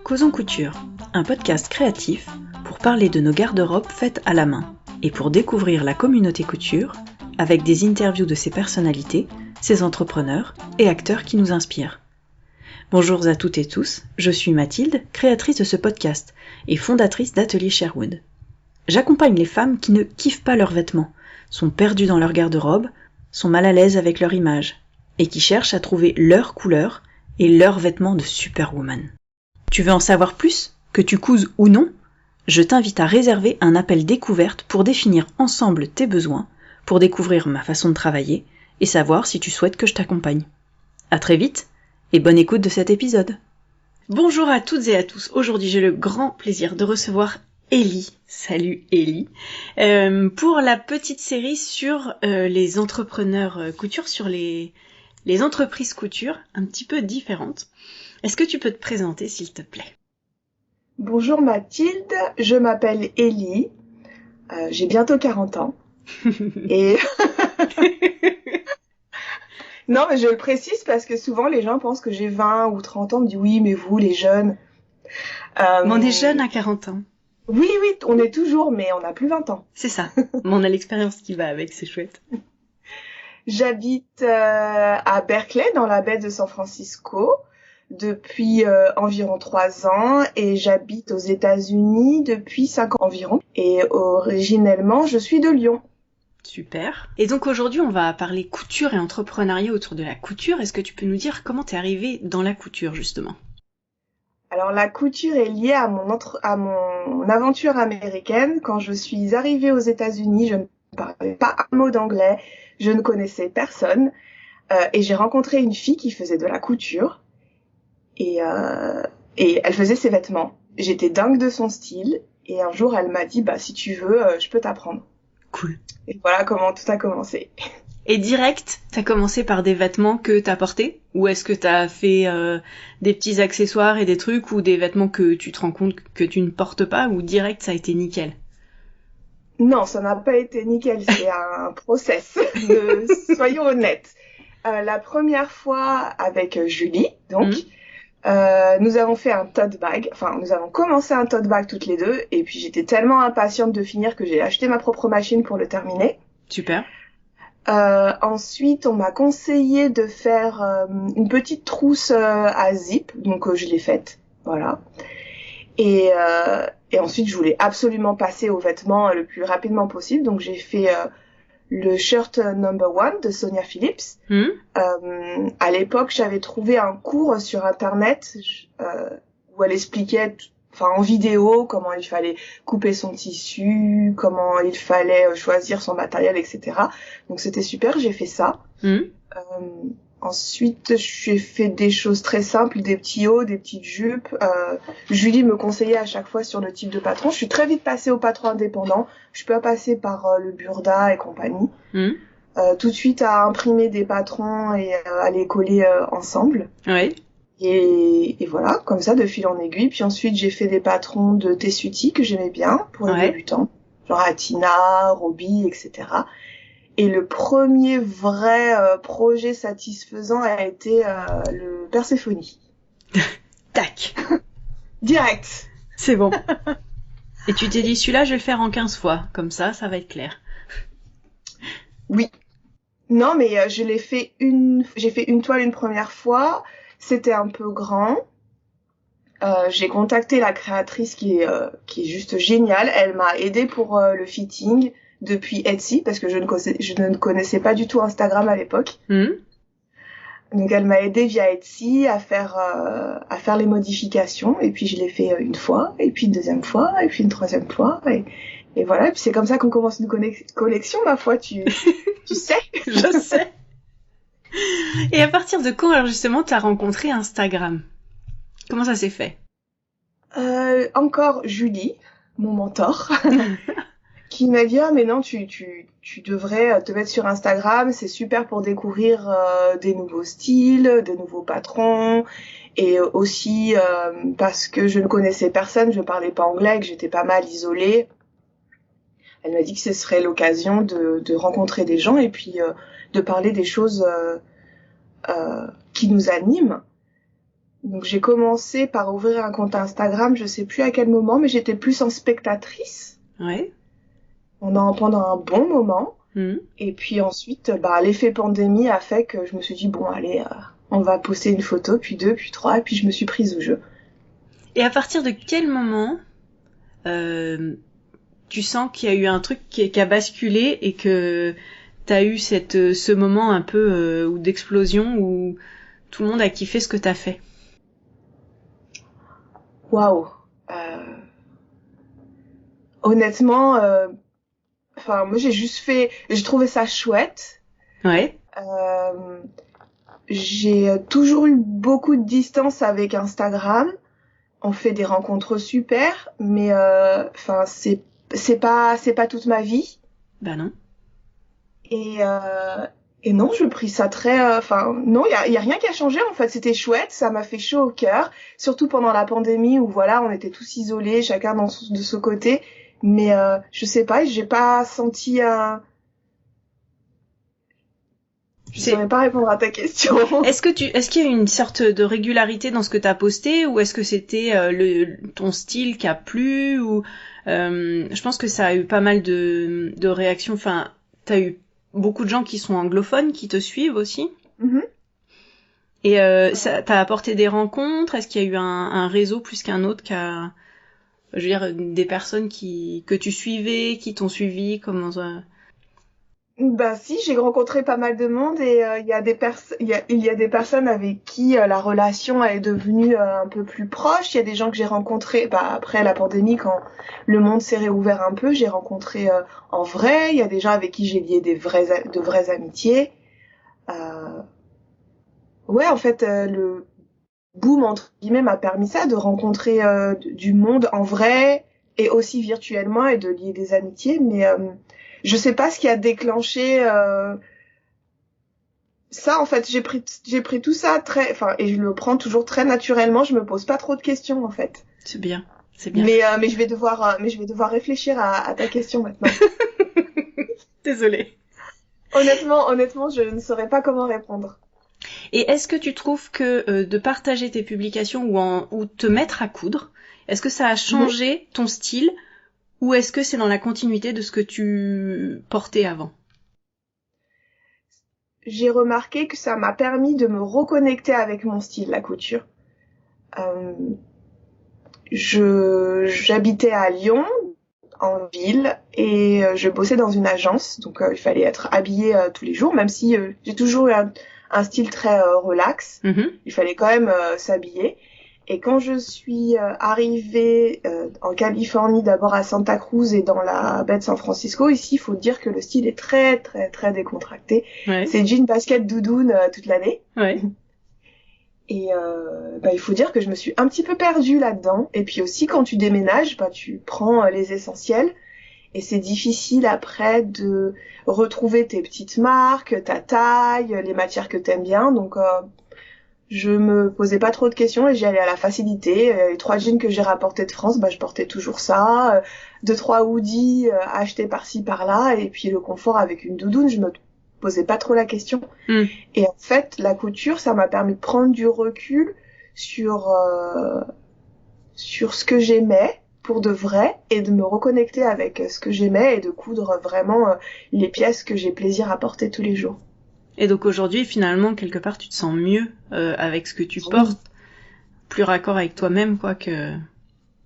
Causons couture, un podcast créatif pour parler de nos garde-robes faites à la main et pour découvrir la communauté couture avec des interviews de ses personnalités, ses entrepreneurs et acteurs qui nous inspirent. Bonjour à toutes et tous, je suis Mathilde, créatrice de ce podcast et fondatrice d'Atelier Sherwood. J'accompagne les femmes qui ne kiffent pas leurs vêtements, sont perdues dans leur garde-robe, sont mal à l'aise avec leur image et qui cherchent à trouver leur couleur et leurs vêtements de superwoman. Tu veux en savoir plus, que tu couses ou non? Je t'invite à réserver un appel découverte pour définir ensemble tes besoins, pour découvrir ma façon de travailler et savoir si tu souhaites que je t'accompagne. À très vite et bonne écoute de cet épisode. Bonjour à toutes et à tous. Aujourd'hui, j'ai le grand plaisir de recevoir Ellie. Salut Ellie. Pour la petite série sur les entrepreneurs couture, sur les entreprises couture un petit peu différentes. Est-ce que tu peux te présenter, s'il te plaît? Bonjour Mathilde, je m'appelle Ellie, j'ai bientôt 40 ans. Et non, mais je le précise parce que souvent les gens pensent que j'ai 20 ou 30 ans, me disent oui, mais vous, les jeunes. Mais on est jeunes à 40 ans. Oui, on est toujours, mais on n'a plus 20 ans. C'est ça, mais on a l'expérience qui va avec, c'est chouette. J'habite à Berkeley, dans la baie de San Francisco, depuis environ 3 ans, et j'habite aux États-Unis depuis 5 ans environ. Et originellement, je suis de Lyon. Super. Et donc aujourd'hui, on va parler couture et entrepreneuriat autour de la couture. Est-ce que tu peux nous dire comment t'es arrivée dans la couture, justement? Alors la couture est liée à mon aventure américaine. Quand je suis arrivée aux États-Unis, je ne parlais pas un mot d'anglais, je ne connaissais personne, et j'ai rencontré une fille qui faisait de la couture. Et elle faisait ses vêtements. J'étais dingue de son style. Et un jour, elle m'a dit, si tu veux, je peux t'apprendre. Cool. Et voilà comment tout a commencé. Et direct, t'as commencé par des vêtements que t'as portés? Ou est-ce que t'as fait des petits accessoires et des trucs, ou des vêtements que tu te rends compte que tu ne portes pas, ou direct, ça a été nickel? Non, ça n'a pas été nickel. C'est un process. Soyons honnêtes. La première fois avec Julie, donc... nous avons fait un tote bag, nous avons commencé un tote bag toutes les deux, et puis j'étais tellement impatiente de finir que j'ai acheté ma propre machine pour le terminer. Super. Ensuite, on m'a conseillé de faire une petite trousse à zip, donc je l'ai faite, voilà. Et ensuite, je voulais absolument passer aux vêtements le plus rapidement possible, donc j'ai fait le shirt number 1 de Sonia Phillips. À l'époque, j'avais trouvé un cours sur internet où elle expliquait, en vidéo, comment il fallait couper son tissu, comment il fallait choisir son matériel, etc. Donc c'était super, j'ai fait ça. Ensuite, j'ai fait des choses très simples, des petits hauts, des petites jupes. Julie me conseillait à chaque fois sur le type de patron. Je suis très vite passée au patron indépendant. Je peux passer par le Burda et compagnie. Tout de suite à imprimer des patrons et à les coller ensemble. Oui. Et voilà, comme ça, de fil en aiguille. Puis ensuite, j'ai fait des patrons de tessuti que j'aimais bien pour les débutants. Genre Atina, Roby, etc. Et le premier vrai projet satisfaisant a été le Perséphone. Tac. Direct. C'est bon. Et tu t'es dit, celui-là, je vais le faire en 15 fois. Comme ça, ça va être clair. Oui. Non, mais j'ai fait une toile une première fois. C'était un peu grand. J'ai contacté la créatrice qui est juste géniale. Elle m'a aidée pour le fitting depuis Etsy parce que je ne connaissais pas du tout Instagram à l'époque. Donc elle m'a aidée via Etsy à faire les modifications, et puis je l'ai fait une fois, et puis une deuxième fois, et puis une troisième fois, et voilà. Et puis c'est comme ça qu'on commence une collection, ma foi, tu sais. Je sais. Et à partir de quand alors justement t'as rencontré Instagram? Comment ça s'est fait? Encore Julie, mon mentor. Qui m'a dit mais non, tu devrais te mettre sur Instagram, c'est super pour découvrir des nouveaux styles, des nouveaux patrons, et aussi parce que je ne connaissais personne, je parlais pas anglais, que j'étais pas mal isolée. Elle m'a dit que ce serait l'occasion de rencontrer des gens et puis de parler des choses qui nous animent. Donc j'ai commencé par ouvrir un compte Instagram, je sais plus à quel moment, mais j'étais plus en spectatrice. Ouais. Pendant un bon moment. Mmh. Et puis ensuite, l'effet pandémie a fait que je me suis dit, bon, allez, on va poster une photo, puis 2, puis 3, et puis je me suis prise au jeu. Et à partir de quel moment tu sens qu'il y a eu un truc qui a basculé et que t'as eu ce moment un peu d'explosion où tout le monde a kiffé ce que t'as fait? Waouh. Honnêtement, moi j'ai trouvé ça chouette. Ouais. J'ai toujours eu beaucoup de distance avec Instagram. On fait des rencontres super, mais c'est pas toute ma vie. Bah non. Et non, je pris ça très... non, il y a rien qui a changé, en fait. C'était chouette, ça m'a fait chaud au cœur. Surtout pendant la pandémie où, voilà, on était tous isolés, chacun de son côté. Mais je sais pas, j'ai pas senti un... Je saurais pas répondre à ta question. Est-ce qu'il y a eu une sorte de régularité dans ce que t'as posté ou est-ce que c'était ton style qui a plu ou je pense que ça a eu pas mal de réactions. Enfin, t'as eu beaucoup de gens qui sont anglophones qui te suivent aussi. Mm-hmm. Et ça t'a apporté des rencontres. Est-ce qu'il y a eu un réseau plus qu'un autre je veux dire, des personnes que tu suivais, qui t'ont suivi, comment ça... Si, j'ai rencontré pas mal de monde et il y a des personnes avec qui la relation est devenue un peu plus proche. Il y a des gens que j'ai rencontrés après la pandémie quand le monde s'est réouvert un peu, j'ai rencontré en vrai. Il y a des gens avec qui j'ai lié de vraies amitiés. Ouais, en fait, le boom entre guillemets m'a permis ça, de rencontrer du monde en vrai et aussi virtuellement et de lier des amitiés, mais je sais pas ce qui a déclenché ça. En fait, j'ai pris tout ça et je le prends toujours très naturellement. Je me pose pas trop de questions en fait. C'est bien. Mais je vais devoir réfléchir à ta question maintenant. Désolée. Honnêtement, je ne saurais pas comment répondre. Et est-ce que tu trouves que de partager tes publications ou te mettre à coudre, est-ce que ça a changé ton style ou est-ce que c'est dans la continuité de ce que tu portais avant? J'ai remarqué que ça m'a permis de me reconnecter avec mon style, la couture. J'habitais à Lyon, en ville, et je bossais dans une agence, donc il fallait être habillée tous les jours, même si j'ai toujours eu un style très relax. Mm-hmm. Il fallait quand même s'habiller. Et quand je suis arrivée en Californie, d'abord à Santa Cruz et dans la baie de San Francisco, ici, il faut dire que le style est très, très, très décontracté. Ouais. C'est jean, basket, doudoune toute l'année. Ouais. Et il faut dire que je me suis un petit peu perdue là-dedans. Et puis aussi, quand tu déménages, tu prends les essentiels. Et c'est difficile après de retrouver tes petites marques, ta taille, les matières que t'aimes bien. Donc, je me posais pas trop de questions et j'y allais à la facilité. Les 3 jeans que j'ai rapportés de France, je portais toujours ça. 2-3 hoodies achetés par-ci par-là. Et puis le confort avec une doudoune, je me posais pas trop la question. Mm. Et en fait, la couture, ça m'a permis de prendre du recul sur ce que j'aimais pour de vrai et de me reconnecter avec ce que j'aimais et de coudre vraiment les pièces que j'ai plaisir à porter tous les jours. Et donc aujourd'hui, finalement, quelque part, tu te sens mieux avec ce que tu portes, plus raccord avec toi-même, quoi que...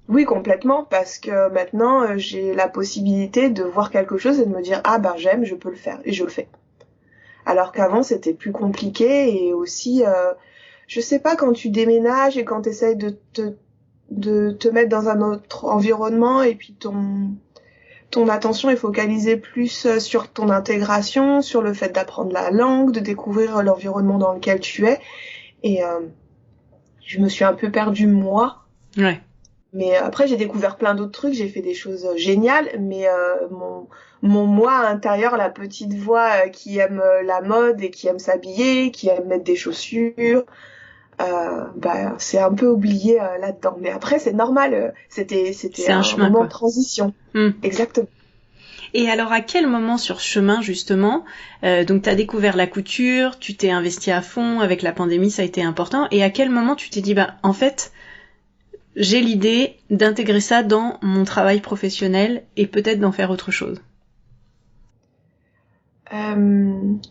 Oui, complètement, parce que maintenant, j'ai la possibilité de voir quelque chose et de me dire « Ah j'aime, je peux le faire » et je le fais. Alors qu'avant, c'était plus compliqué et aussi, je sais pas, quand tu déménages et quand tu essayes de te mettre dans un autre environnement et puis ton attention est focalisée plus sur ton intégration, sur le fait d'apprendre la langue, de découvrir l'environnement dans lequel tu es. Et je me suis un peu perdue moi. Ouais. Mais après, j'ai découvert plein d'autres trucs, j'ai fait des choses géniales, mais mon moi intérieur, la petite voix qui aime la mode et qui aime s'habiller, qui aime mettre des chaussures, c'est un peu oublié là-dedans. Mais après, c'est normal, c'était un chemin, moment quoi. de transition. Mm. Exactement. Et alors, à quel moment sur ce chemin, justement, donc t'as découvert la couture, tu t'es investi à fond, avec la pandémie, ça a été important, et à quel moment tu t'es dit, en fait, j'ai l'idée d'intégrer ça dans mon travail professionnel et peut-être d'en faire autre chose?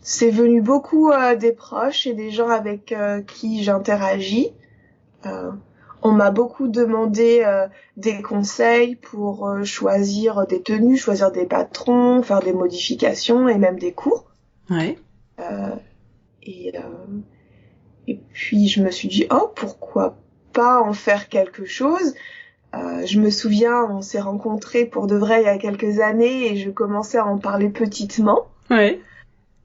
C'est venu beaucoup des proches et des gens avec qui j'interagis. On m'a beaucoup demandé des conseils pour choisir des tenues, choisir des patrons, faire des modifications et même des cours. Ouais. Et puis je me suis dit, oh, pourquoi pas en faire quelque chose. Je me souviens, on s'est rencontrés pour de vrai il y a quelques années et je commençais à en parler petitement. Ouais.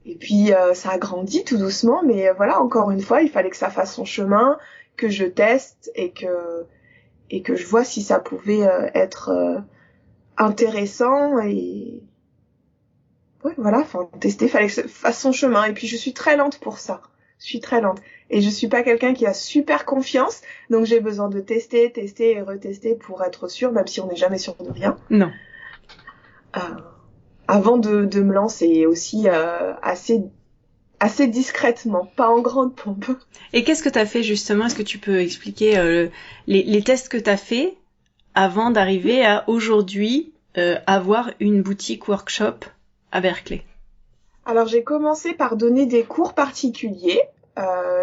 Et puis ça a grandi tout doucement, mais voilà, encore une fois, il fallait que ça fasse son chemin, que je teste et que je vois si ça pouvait être intéressant et ouais, voilà, enfin tester, fallait que ça fasse son chemin. Et puis je suis très lente pour ça. Je suis très lente et je suis pas quelqu'un qui a super confiance, donc j'ai besoin de tester et retester pour être sûre, même si on n'est jamais sûr de rien. Non. Avant de me lancer aussi assez discrètement, pas en grande pompe. Et qu'est-ce que t'as fait justement? Est-ce que tu peux expliquer les tests que t'as fait avant d'arriver à aujourd'hui avoir une boutique workshop à Berkeley? Alors j'ai commencé par donner des cours particuliers.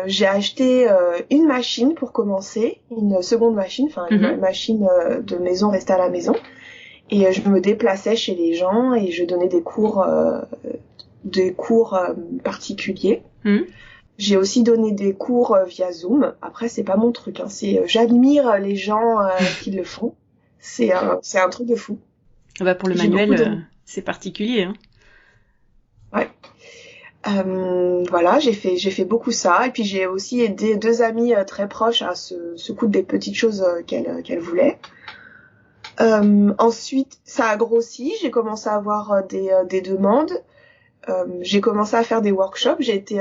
J'ai acheté une machine pour commencer, une seconde machine, enfin une machine de maison restée à la maison. Et je me déplaçais chez les gens et je donnais des cours particuliers. J'ai aussi donné des cours via Zoom. Après, c'est pas mon truc. Hein. J'admire les gens qui le font. C'est un truc de fou. Pour le manuel, c'est particulier. Hein. Ouais. Voilà, j'ai fait beaucoup ça. Et puis j'ai aussi aidé 2 amies très proches à se coudre des petites choses qu'elles voulaient. Ensuite, ça a grossi. J'ai commencé à avoir des demandes. J'ai commencé à faire des workshops. J'ai été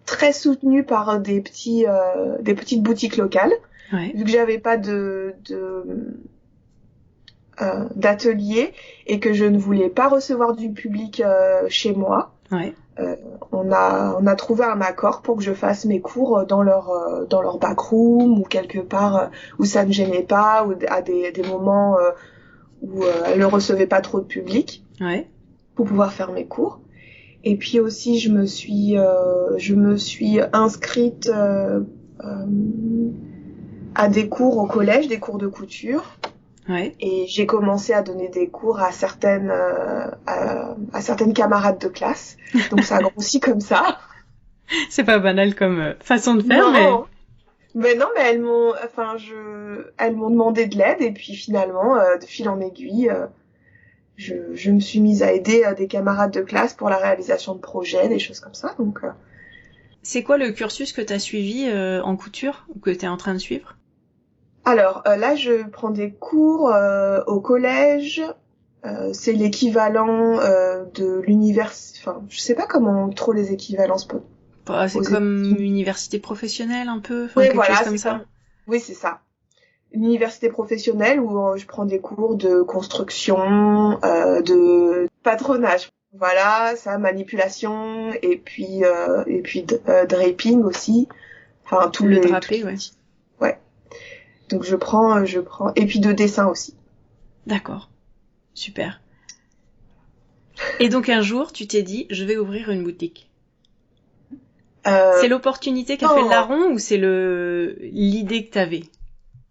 très soutenue par des petites boutiques locales. Ouais. Vu que j'avais pas d'atelier et que je ne voulais pas recevoir du public chez moi. Ouais. On a trouvé un accord pour que je fasse mes cours dans leur backroom ou quelque part où ça ne gênait pas ou à des moments où elles ne recevaient pas trop de public. Ouais. Pour pouvoir faire mes cours. Et puis aussi je me suis inscrite à des cours au collège, des cours de couture. Ouais. Et j'ai commencé à donner des cours à certaines camarades de classe. Donc ça a grossi comme ça. C'est pas banal comme façon de faire, non. Mais elles m'ont demandé de l'aide et puis finalement de fil en aiguille je me suis mise à aider des camarades de classe pour la réalisation de projets, des choses comme ça. Donc c'est quoi le cursus que t'as suivi en couture ou que t'es en train de suivre? Alors là, je prends des cours au collège. C'est l'équivalent de l'université. Enfin, je sais pas comment trop les équivalences. C'est comme université professionnelle un peu. Oui, quelque voilà, chose comme ça. Oui, c'est ça. Une université professionnelle où je prends des cours de construction, de patronage. Voilà, ça, manipulation et puis draping aussi. Enfin tout le drapé, ouais. Ouais. Donc je prends et puis de dessin aussi. D'accord. Super. Et donc un jour, tu t'es dit, je vais ouvrir une boutique. C'est l'opportunité qui a fait le larron ou c'est l'idée que t'avais?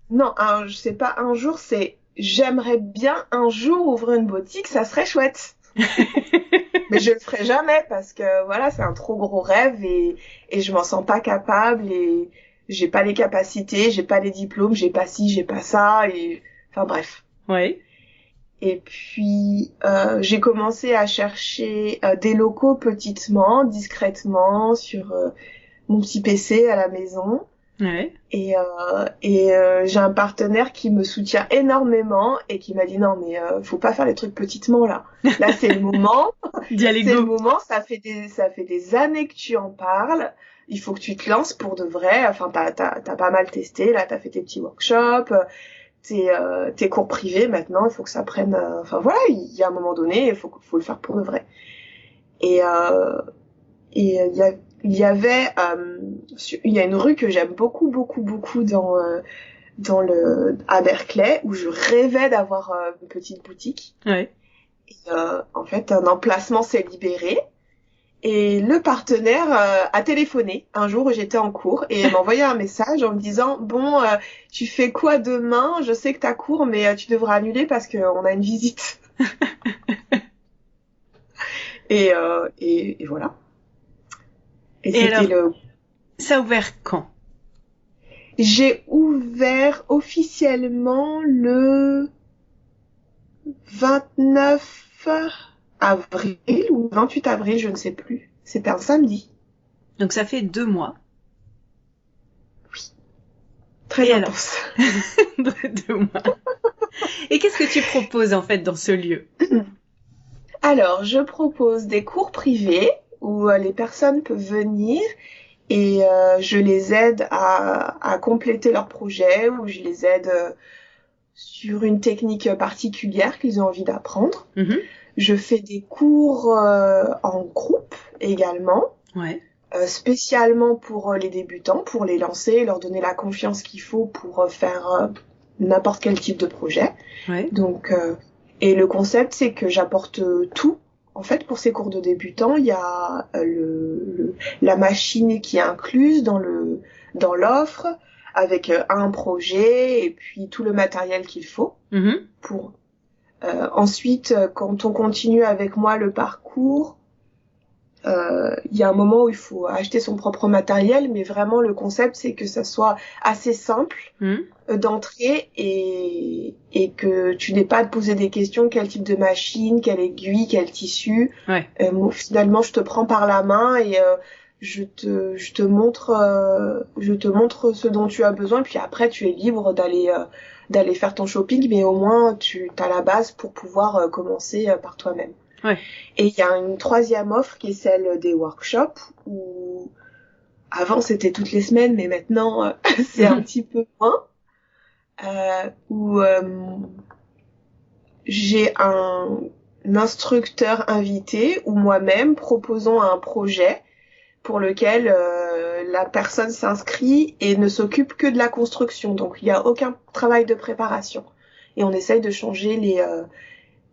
Non, je sais pas, un jour, c'est j'aimerais bien un jour ouvrir une boutique, ça serait chouette. Mais je le ferai jamais parce que voilà, c'est un trop gros rêve et je m'en sens pas capable et j'ai pas les capacités, j'ai pas les diplômes, j'ai pas ci, j'ai pas ça et enfin bref. Ouais. Et puis j'ai commencé à chercher des locaux petitement, discrètement sur mon petit PC à la maison. Ouais. Et j'ai un partenaire qui me soutient énormément et qui m'a dit non mais faut pas faire les trucs petitement là. Là c'est le moment. D'y aller c'est go. le moment, ça fait des années que tu en parles. Il faut que tu te lances pour de vrai. Enfin t'as pas mal testé là, t'as fait tes petits workshops, tes cours privés maintenant, il faut que ça prenne. Enfin voilà, il y a un moment donné, il faut le faire pour de vrai. Et il y a une rue que j'aime beaucoup à Berkeley, où je rêvais d'avoir une petite boutique. Ouais. Et, en fait, un emplacement s'est libéré et le partenaire a téléphoné un jour où j'étais en cours et m'a envoyé un message en me disant bon, tu fais quoi demain? Je sais que t'as cours, mais tu devras annuler parce qu'on a une visite. et voilà. Et c'était alors, ça a ouvert quand? J'ai ouvert officiellement le 29 avril ou 28 avril, je ne sais plus. C'était un samedi. Donc ça fait 2 mois. Oui. Très intense. 2 mois. Et qu'est-ce que tu proposes en fait dans ce lieu? Alors, je propose des cours privés où les personnes peuvent venir et je les aide à compléter leur projet, ou je les aide sur une technique particulière qu'ils ont envie d'apprendre. Mm-hmm. Je fais des cours en groupe également, ouais. Spécialement pour les débutants, pour les lancer, leur donner la confiance qu'il faut pour faire n'importe quel type de projet. Ouais. Donc, et le concept, c'est que j'apporte tout. En fait, pour ces cours de débutants, il y a la machine qui est incluse dans l'offre, avec un projet et puis tout le matériel qu'il faut. Mm-hmm. Pour ensuite, quand on continue avec moi le parcours, il y a un moment où il faut acheter son propre matériel, mais vraiment le concept, c'est que ça soit assez simple d'entrer et que tu n'aies pas à te poser des questions, quel type de machine, quelle aiguille, quel tissu. Ouais. Finalement, je te prends par la main et je te montre ce dont tu as besoin, puis après tu es libre d'aller faire ton shopping, mais au moins tu as la base pour pouvoir commencer par toi-même. Ouais. Et il y a une troisième offre qui est celle des workshops, où avant c'était toutes les semaines, mais maintenant c'est un petit peu moins, où j'ai un instructeur invité ou moi-même proposons un projet pour lequel la personne s'inscrit et ne s'occupe que de la construction. Donc il n'y a aucun travail de préparation. Et on essaye de changer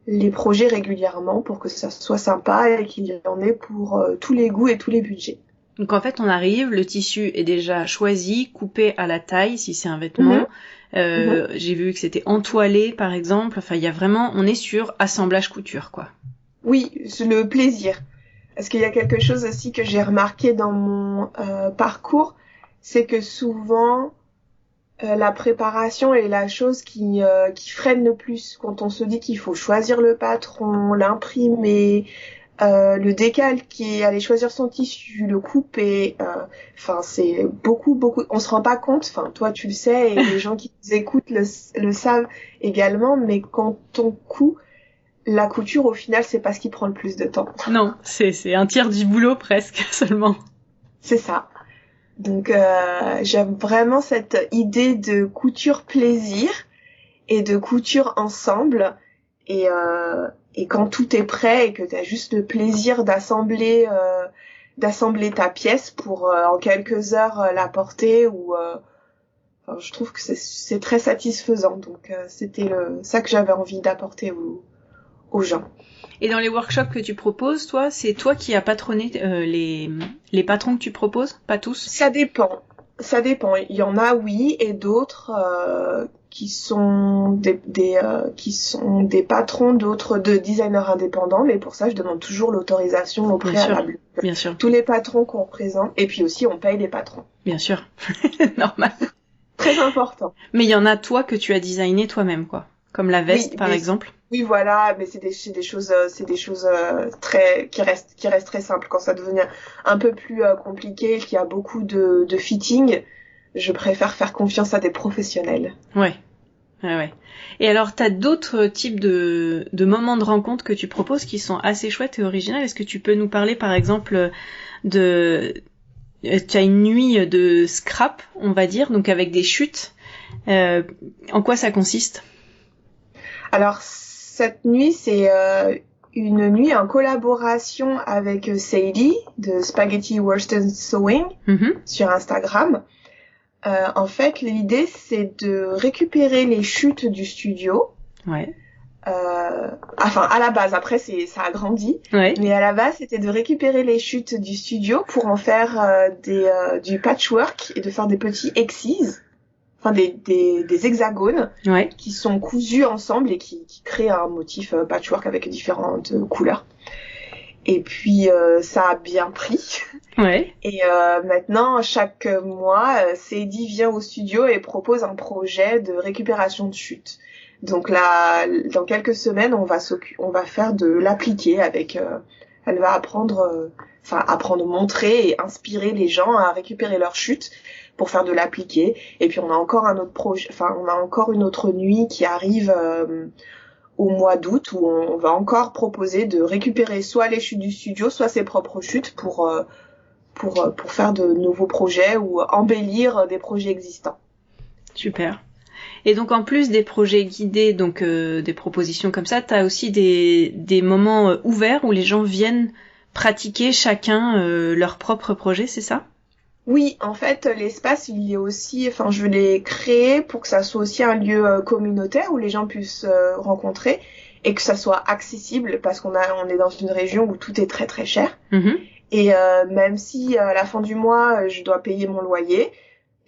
les projets régulièrement pour que ça soit sympa et qu'il y en ait pour tous les goûts et tous les budgets. Donc en fait, on arrive, le tissu est déjà choisi, coupé à la taille si c'est un vêtement. J'ai vu que c'était entoilé par exemple. Enfin, il y a vraiment, on est sur assemblage couture quoi. Oui, c'est le plaisir. Parce qu'il y a quelque chose aussi que j'ai remarqué dans mon parcours, c'est que souvent la préparation est la chose qui freine le plus. Quand on se dit qu'il faut choisir le patron, l'imprimer, le décalquer, aller choisir son tissu, le couper, enfin c'est beaucoup. On se rend pas compte. Enfin toi tu le sais et les gens qui nous écoutent le savent également. Mais quand on coud, la couture au final c'est pas ce qui prend le plus de temps. Non, c'est un tiers du boulot presque seulement. C'est ça. Donc j'aime vraiment cette idée de couture plaisir et de couture ensemble, et quand tout est prêt et que tu as juste le plaisir d'assembler ta pièce pour en quelques heures la porter, ou enfin, je trouve que c'est très satisfaisant. Donc c'était ça que j'avais envie d'apporter aux gens. Et dans les workshops que tu proposes, toi, c'est toi qui as patronné les patrons que tu proposes, pas tous? Ça dépend. Il y en a, oui, et d'autres qui sont des patrons d'autres de designers indépendants, mais pour ça, je demande toujours l'autorisation au préalable. Bien sûr. Tous les patrons qu'on présente, et puis aussi, on paye les patrons. Bien sûr. Normal. Très important. Mais il y en a, toi, que tu as designé toi-même, quoi. Comme la veste, par exemple. Oui, voilà, mais c'est des choses très qui restent très simples. Quand ça devient un peu plus compliqué, qu'il y a beaucoup de fitting, je préfère faire confiance à des professionnels. Ouais. Et alors, t'as d'autres types de moments de rencontre que tu proposes qui sont assez chouettes et originaux. Est-ce que tu peux nous parler, par exemple, tu as une nuit de scrap, on va dire, donc avec des chutes. En quoi ça consiste? Alors, cette nuit, c'est une nuit en collaboration avec Sadie de Spaghetti Worsted Sewing sur Instagram. En fait, l'idée, c'est de récupérer les chutes du studio. Ouais. Enfin, à la base, après, ça a grandi. Ouais. Mais à la base, c'était de récupérer les chutes du studio pour en faire du patchwork et de faire des petits X's. Enfin, des hexagones ouais. qui sont cousus ensemble et qui créent un motif patchwork avec différentes couleurs. Et puis, ça a bien pris. Ouais. Et maintenant, chaque mois, Sadie vient au studio et propose un projet de récupération de chutes. Donc là, dans quelques semaines, on va faire de l'appliquer avec. Elle va apprendre, montrer et inspirer les gens à récupérer leurs chutes pour faire de l'appliquer. Et puis on a encore un autre projet. Enfin, on a encore une autre nuit qui arrive au mois d'août où on va encore proposer de récupérer soit les chutes du studio, soit ses propres chutes pour faire de nouveaux projets ou embellir des projets existants. Super. Et donc en plus des projets guidés, donc des propositions comme ça, t'as aussi des moments ouverts où les gens viennent pratiquer chacun leur propre projet, c'est ça? Oui, en fait, l'espace, il est aussi, je l'ai créé pour que ça soit aussi un lieu communautaire où les gens puissent rencontrer et que ça soit accessible parce on est dans une région où tout est très très cher. Et même si à la fin du mois, je dois payer mon loyer,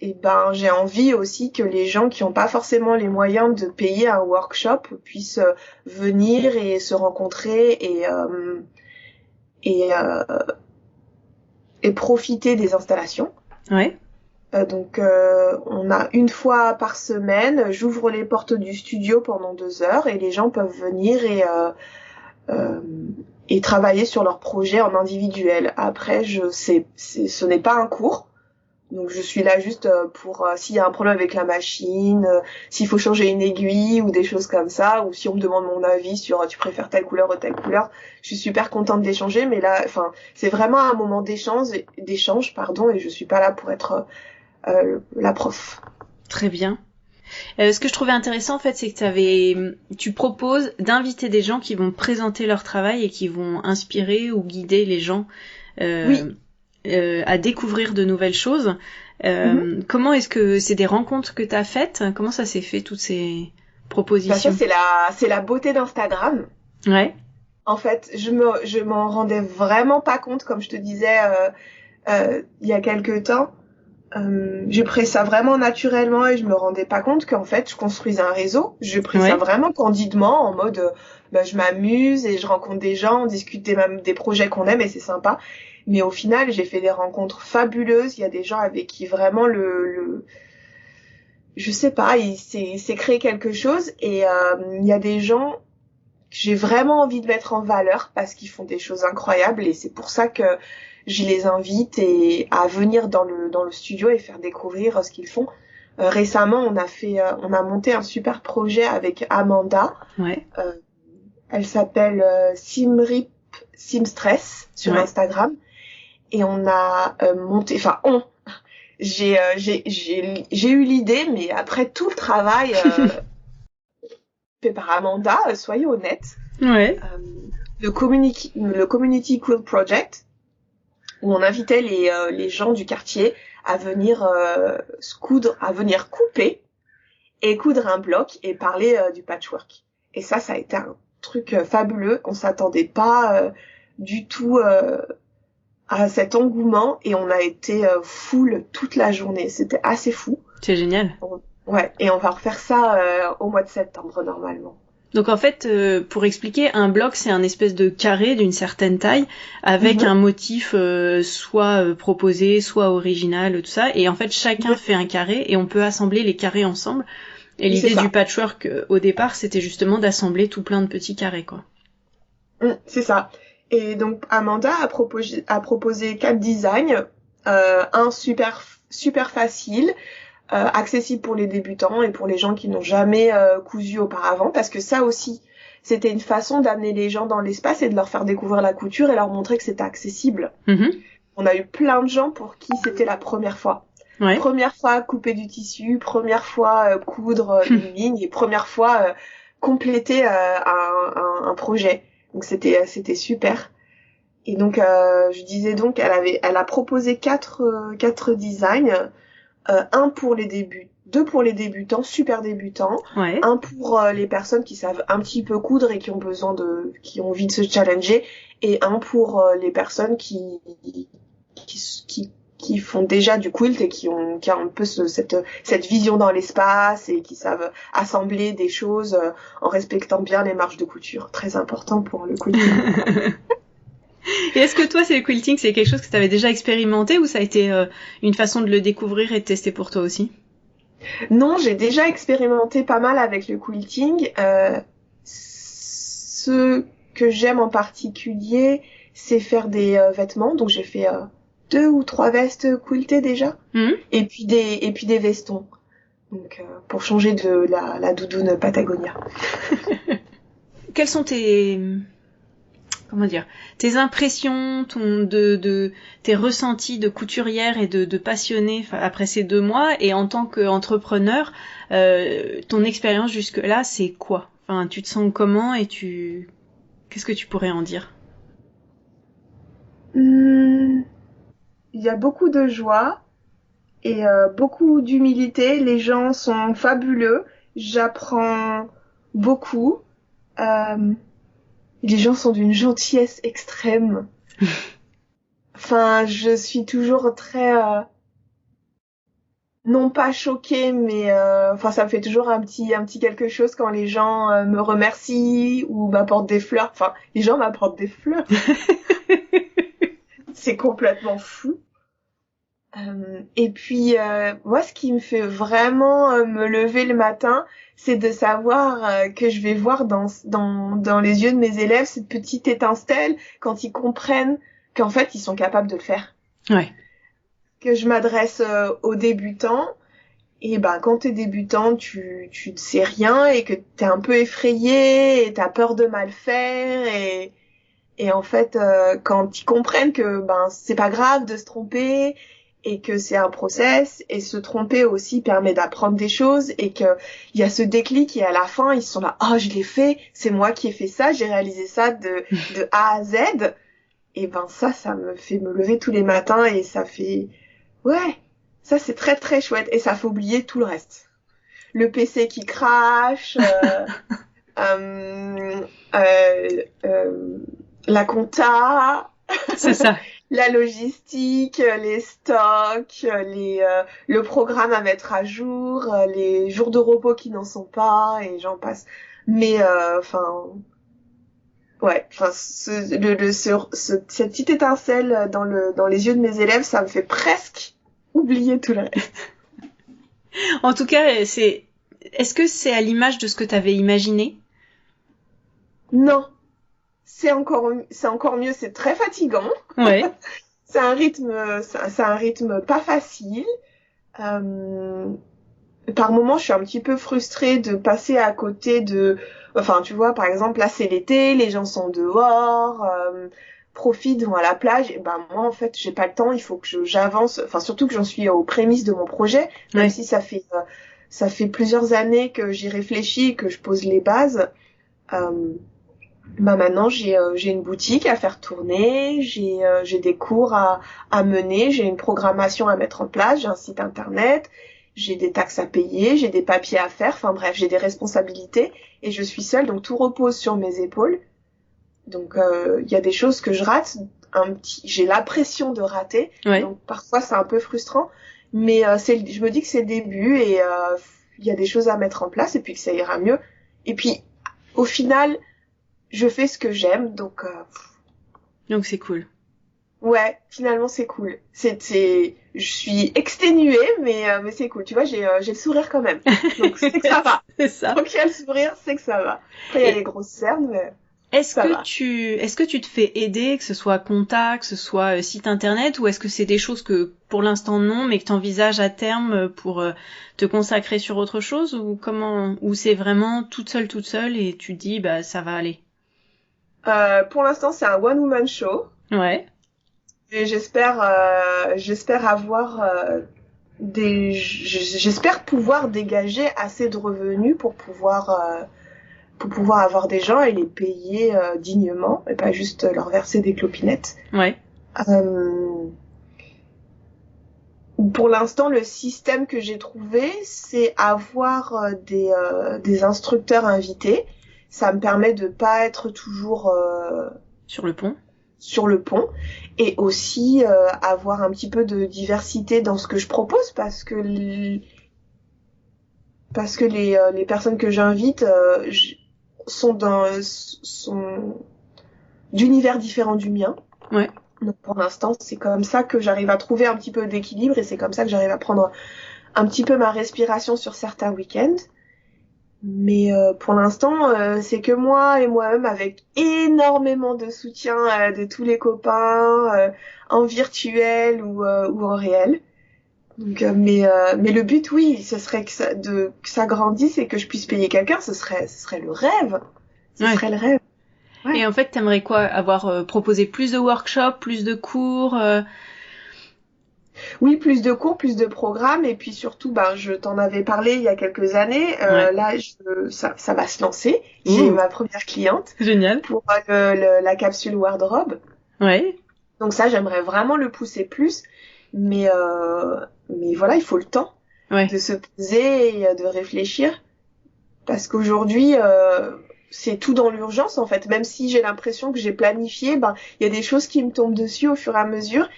et ben j'ai envie aussi que les gens qui n'ont pas forcément les moyens de payer un workshop puissent venir et se rencontrer et profiter des installations. Ouais. Donc on a une fois par semaine, j'ouvre les portes du studio pendant 2 heures et les gens peuvent venir et travailler sur leur projet en individuel. Après, ce n'est pas un cours. Donc je suis là juste pour s'il y a un problème avec la machine, s'il faut changer une aiguille ou des choses comme ça, ou si on me demande mon avis sur tu préfères telle couleur ou telle couleur, je suis super contente d'échanger. Mais là, c'est vraiment un moment d'échange, et je suis pas là pour être la prof. Très bien. Ce que je trouvais intéressant en fait, c'est que tu proposes d'inviter des gens qui vont présenter leur travail et qui vont inspirer ou guider les gens. Oui. À découvrir de nouvelles choses. Comment est-ce que c'est des rencontres que tu as faites? Comment ça s'est fait, toutes ces propositions? Ça, c'est la beauté d'Instagram. Ouais. En fait, je m'en rendais vraiment pas compte, comme je te disais il y a quelques temps. J'ai pris ça vraiment naturellement et je me rendais pas compte qu'en fait, je construisais un réseau. J'ai pris ça vraiment candidement, en mode je m'amuse et je rencontre des gens, on discute des projets qu'on aime et c'est sympa. Mais au final, j'ai fait des rencontres fabuleuses. Il y a des gens avec qui vraiment je sais pas, il s'est créé quelque chose. Et il y a des gens que j'ai vraiment envie de mettre en valeur parce qu'ils font des choses incroyables. Et c'est pour ça que je les invite à venir dans le studio et faire découvrir ce qu'ils font. Récemment, on a monté un super projet avec Amanda. Ouais. Elle s'appelle Simrip Simstress sur Instagram. Et on a j'ai eu l'idée, mais après tout le travail fait par Amanda, soyez honnêtes. Ouais. Le Community Quilt Project, où on invitait les gens du quartier à venir à venir couper et coudre un bloc et parler du patchwork. Et ça a été un truc fabuleux. On s'attendait pas du tout à cet engouement et on a été full toute la journée. C'était assez fou. C'est génial. Ouais, et on va refaire ça au mois de septembre normalement. Donc en fait, pour expliquer, un bloc c'est un espèce de carré d'une certaine taille avec un motif soit proposé, soit original, tout ça. Et en fait, chacun fait un carré et on peut assembler les carrés ensemble. Et l'idée du patchwork au départ, c'était justement d'assembler tout plein de petits carrés, quoi. C'est ça. Et donc Amanda a proposé 4 designs, un super facile, accessible pour les débutants et pour les gens qui n'ont jamais cousu auparavant, parce que ça aussi c'était une façon d'amener les gens dans l'espace et de leur faire découvrir la couture et leur montrer que c'était accessible. On a eu plein de gens pour qui c'était la première fois. Ouais. Première fois couper du tissu, première fois coudre une ligne et première fois compléter un projet. Donc c'était super. Et donc je disais donc elle a proposé quatre designs, un pour les débuts, deux pour les débutants, super débutants, Ouais. un pour les personnes qui savent un petit peu coudre et qui ont envie de se challenger, et un pour les personnes qui font déjà du quilt et qui ont un peu cette vision dans l'espace et qui savent assembler des choses en respectant bien les marges de couture. Très important pour le quilting. Et est-ce que toi, le quilting, c'est quelque chose que tu avais déjà expérimenté ou ça a été une façon de le découvrir et de tester pour toi aussi? Non, j'ai déjà expérimenté pas mal avec le quilting. Ce que j'aime en particulier, c'est faire des vêtements. Donc j'ai fait 2 ou 3 vestes quiltées déjà, et puis des vestons. Donc pour changer de la doudoune Patagonia. Quelles sont tes impressions, tes ressentis de couturière et de passionnée après ces 2 mois, et en tant qu'entrepreneur, ton expérience jusque-là, c'est quoi? Enfin, tu te sens comment et qu'est-ce que tu pourrais en dire? Il y a beaucoup de joie et beaucoup d'humilité. Les gens sont fabuleux. J'apprends beaucoup. Les gens sont d'une gentillesse extrême. Enfin, je suis toujours très non pas choquée, mais enfin ça me fait toujours un petit quelque chose quand les gens me remercient ou m'apportent des fleurs. Enfin, les gens m'apportent des fleurs. C'est complètement fou. Et puis moi, ce qui me fait vraiment me lever le matin, c'est de savoir que je vais voir dans les yeux de mes élèves cette petite étincelle quand ils comprennent qu'en fait ils sont capables de le faire. Ouais. Que je m'adresse aux débutants. Et ben quand t'es débutant, tu ne sais rien et que t'es un peu effrayé et t'as peur de mal faire et en fait quand ils comprennent que ben c'est pas grave de se tromper et que c'est un process et se tromper aussi permet d'apprendre des choses et que il y a ce déclic et à la fin ils sont là, oh je l'ai fait, c'est moi qui ai fait ça, j'ai réalisé ça de A à Z. Et ben ça me fait me lever tous les matins et ça fait ouais, ça c'est très très chouette et ça fait oublier tout le reste. Le PC qui crache, euh, la compta, C'est ça. la logistique, les stocks, le programme à mettre à jour, les jours de repos qui n'en sont pas et j'en passe. Mais enfin ouais, enfin cette petite étincelle dans les yeux de mes élèves, ça me fait presque oublier tout le reste. En tout cas, est-ce que c'est à l'image de ce que tu avais imaginé? Non, c'est encore mieux, c'est très fatigant. Ouais. C'est un rythme pas facile. Par moments, je suis un petit peu frustrée de passer à côté enfin, tu vois, par exemple, là, c'est l'été, les gens sont dehors, profitent, vont à la plage. Et ben, moi, en fait, j'ai pas le temps, il faut que j'avance. Enfin, surtout que j'en suis aux prémices de mon projet, même si ça fait plusieurs années que j'y réfléchis, que je pose les bases. Bah maintenant j'ai une boutique à faire tourner, j'ai des cours à mener, j'ai une programmation à mettre en place, j'ai un site internet, j'ai des taxes à payer, j'ai des papiers à faire, enfin bref, j'ai des responsabilités et je suis seule donc tout repose sur mes épaules. Donc il y a des choses que je rate, j'ai la pression de rater. Ouais. Donc parfois c'est un peu frustrant, mais je me dis que c'est le début et il y a des choses à mettre en place et puis que ça ira mieux. Et puis au final je fais ce que j'aime, donc c'est cool. Ouais, finalement c'est cool. Je suis exténuée, mais c'est cool. Tu vois, j'ai le sourire quand même. Donc c'est que ça va. C'est ça. Donc il y a le sourire, c'est que ça va. Après il y a les grosses cernes, mais est-ce que tu te fais aider, que ce soit compta, que ce soit site internet, ou est-ce que c'est des choses que pour l'instant non, mais que tu envisages à terme pour te consacrer sur autre chose, ou c'est vraiment toute seule et tu te dis bah ça va aller? Pour l'instant c'est un one woman show. Ouais. Et j'espère avoir j'espère pouvoir dégager assez de revenus pour pouvoir avoir des gens et les payer dignement et pas juste leur verser des clopinettes. Ouais. Pour l'instant, le système que j'ai trouvé, c'est avoir des instructeurs invités. Ça me permet de pas être toujours sur le pont. Et aussi avoir un petit peu de diversité dans ce que je propose parce que les personnes que j'invite sont d'univers différents du mien. Ouais. Donc pour l'instant, c'est comme ça que j'arrive à trouver un petit peu d'équilibre et c'est comme ça que j'arrive à prendre un petit peu ma respiration sur certains week-ends. Mais pour l'instant, c'est que moi et moi-même avec énormément de soutien de tous les copains en virtuel ou en réel. Donc, mais le but, oui, ce serait que ça grandisse et que je puisse payer quelqu'un. Ce serait le rêve. Ce serait le rêve. Ouais. Et en fait, t'aimerais quoi? Avoir proposé plus de workshops, plus de cours Oui, plus de cours, plus de programmes, et puis surtout, je t'en avais parlé il y a quelques années. Là, ça va se lancer. J'ai ma première cliente. Génial. Pour la capsule wardrobe. Ouais. Donc ça, j'aimerais vraiment le pousser plus, mais voilà, il faut le temps de se poser et de réfléchir, parce qu'aujourd'hui, c'est tout dans l'urgence en fait. Même si j'ai l'impression que j'ai planifié, il y a des choses qui me tombent dessus au fur et à mesure.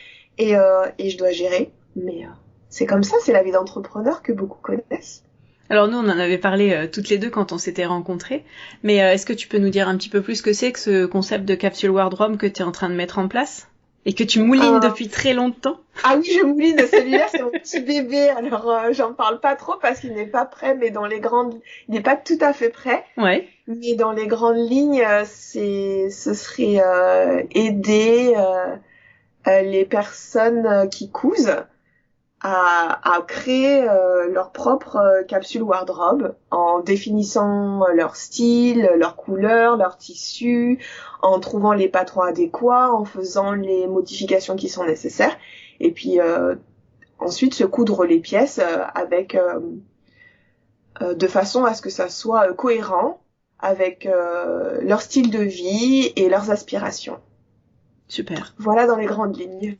Et je dois gérer, mais c'est comme ça, c'est la vie d'entrepreneur que beaucoup connaissent. Alors nous, on en avait parlé toutes les deux quand on s'était rencontrées, mais est-ce que tu peux nous dire un petit peu plus ce que c'est que ce concept de capsule wardrobe que tu es en train de mettre en place et que tu moulines depuis très longtemps? Ah oui, je mouline, celui-là c'est mon petit bébé, alors j'en parle pas trop parce qu'il n'est pas prêt, mais il n'est pas tout à fait prêt. Ouais. Mais dans les grandes lignes, ce serait aider les personnes qui cousent à créer leur propre capsule wardrobe en définissant leur style, leur couleur, leur tissu, en trouvant les patrons adéquats, en faisant les modifications qui sont nécessaires, et puis ensuite se coudre les pièces avec de façon à ce que ça soit cohérent avec leur style de vie et leurs aspirations. Super. Voilà dans les grandes lignes.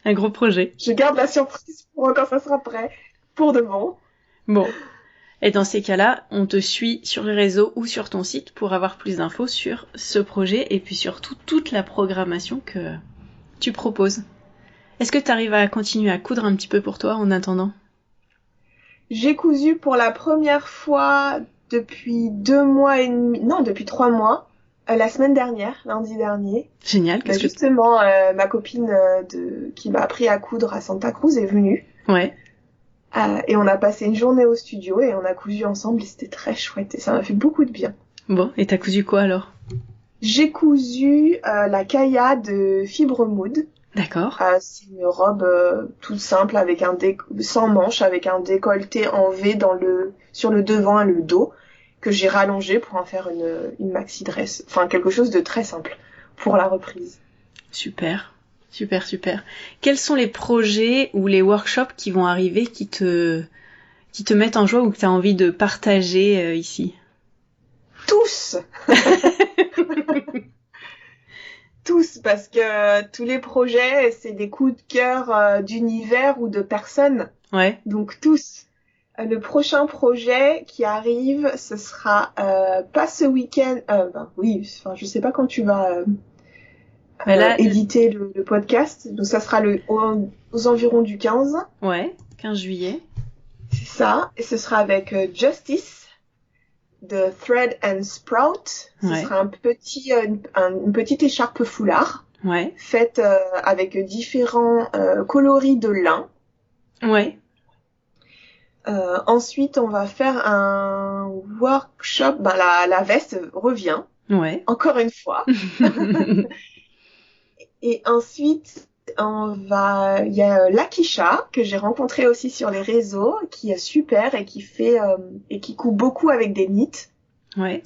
Un gros projet. Je garde la surprise pour quand ça sera prêt, pour de bon. Bon. Et dans ces cas-là, on te suit sur les réseaux ou sur ton site pour avoir plus d'infos sur ce projet et puis surtout toute la programmation que tu proposes. Est-ce que tu arrives à continuer à coudre un petit peu pour toi en attendant? J'ai cousu pour la première fois depuis 2 mois et demi, non, depuis 3 mois. La semaine dernière, lundi dernier. Génial. Justement, ma copine qui m'a appris à coudre à Santa Cruz est venue. Ouais. Et on a passé une journée au studio et on a cousu ensemble et c'était très chouette et ça m'a fait beaucoup de bien. Bon, et t'as cousu quoi alors? J'ai cousu la Kaya de Fibre Mood. D'accord. C'est une robe toute simple avec sans manches, avec un décolleté en V sur le devant et le dos, que j'ai rallongé pour en faire une maxi dress, enfin quelque chose de très simple pour la reprise. Super, super, super. Quels sont les projets ou les workshops qui vont arriver qui te mettent en joie ou que tu as envie de partager ici? Tous. Tous, parce que tous les projets, c'est des coups de cœur d'univers ou de personnes. Ouais. Donc tous. Le prochain projet qui arrive, ce sera pas ce week-end. Oui, enfin je sais pas quand tu vas éditer le podcast. Donc ça sera aux environs du 15. Ouais, 15 juillet. C'est ça. Et ce sera avec Justice de Thread and Sprout. Ce sera une petite écharpe foulard. Ouais. Faite avec différents coloris de lin. Ouais. Ensuite, on va faire un workshop. La veste revient. Ouais. Encore une fois. Et ensuite, il y a Lakisha, que j'ai rencontré aussi sur les réseaux, qui est super et qui fait, et qui coupe beaucoup avec des knits. Ouais.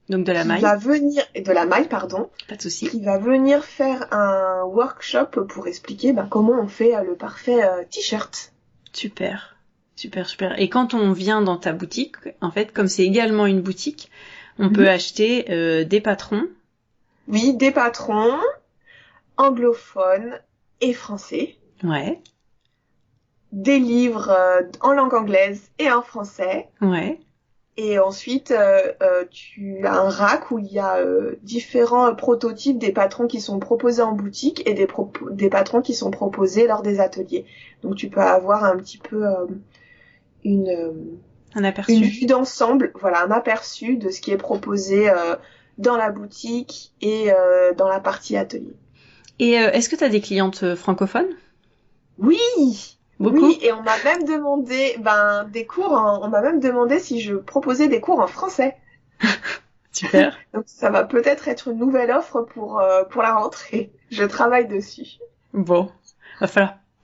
Donc de la maille. De la maille, pardon. Pas de souci. Qui va venir faire un workshop pour expliquer comment on fait le parfait t-shirt. Super. Super, super. Et quand on vient dans ta boutique, en fait, comme c'est également une boutique, on peut acheter des patrons. Oui, des patrons anglophones et français. Ouais. Des livres en langue anglaise et en français. Ouais. Et ensuite, tu as un rack où il y a différents prototypes des patrons qui sont proposés en boutique et des patrons qui sont proposés lors des ateliers. Donc tu peux avoir un petit peu un aperçu. Une vue d'ensemble, voilà, un aperçu de ce qui est proposé dans la boutique et dans la partie atelier. Et est-ce que tu as des clientes francophones ? Oui. Beaucoup ? Oui, et on m'a même demandé des cours on m'a même demandé si je proposais des cours en français. Super. Donc ça va peut-être être une nouvelle offre pour la rentrée. Je travaille dessus. Bon,